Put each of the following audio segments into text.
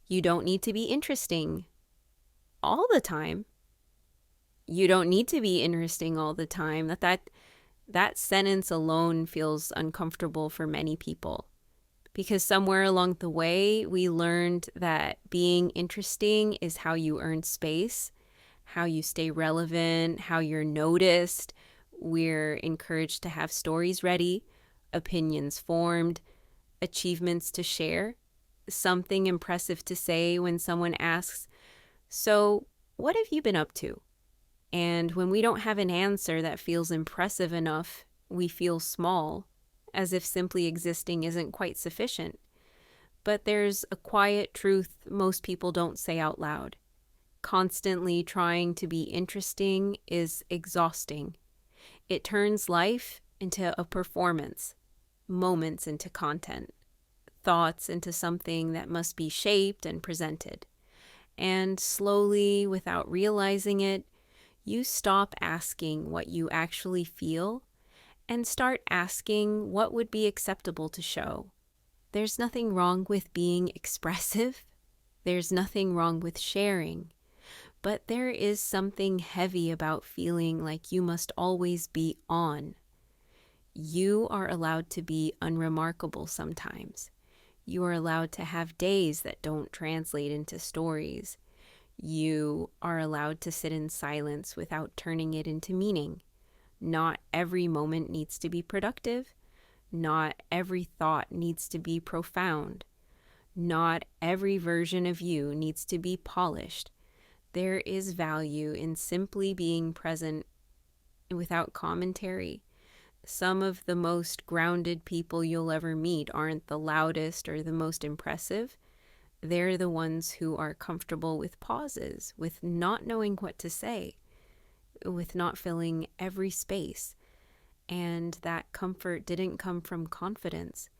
You don't need to be interesting all the time. You don't need to be interesting all the time. That sentence alone feels uncomfortable for many people because somewhere along the way we learned that being interesting is how you earn space, how you stay relevant, how you're noticed. We're encouraged to have stories ready, opinions formed, achievements to share, something impressive to say when someone asks, "So, what have you been up to?" And when we don't have an answer that feels impressive enough, we feel small, as if simply existing isn't quite sufficient. But there's a quiet truth most people don't say out loud. Constantly trying to be interesting is exhausting. It turns life into a performance, moments into content, thoughts into something that must be shaped and presented. And slowly, without realizing it, you stop asking what you actually feel and start asking what would be acceptable to show. There's nothing wrong with being expressive. There's nothing wrong with sharing. But there is something heavy about feeling like you must always be on. You are allowed to be unremarkable sometimes. You are allowed to have days that don't translate into stories. You are allowed to sit in silence without turning it into meaning. Not every moment needs to be productive. Not every thought needs to be profound. Not every version of you needs to be polished. There is value in simply being present without commentary. Some of the most grounded people you'll ever meet aren't the loudest or the most impressive. They're the ones who are comfortable with pauses, with not knowing what to say, with not filling every space. And that comfort didn't come from confidence.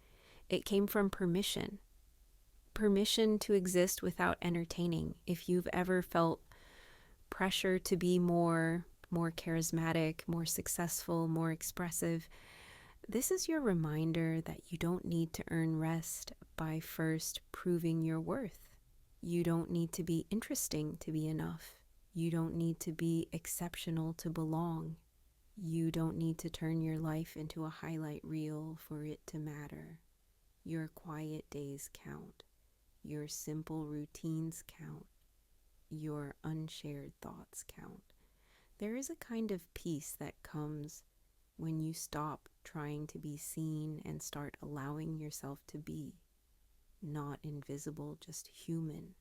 It came from permission. Permission to exist without entertaining. If you've ever felt pressure to be more charismatic, more successful, more expressive, this is your reminder that you don't need to earn rest by first proving your worth. You don't need to be interesting to be enough. You don't need to be exceptional to belong. You don't need to turn your life into a highlight reel for it to matter. Your quiet days count. Your simple routines count. Your unshared thoughts count. There is a kind of peace that comes when you stop trying to be seen and start allowing yourself to be, not invisible, just human.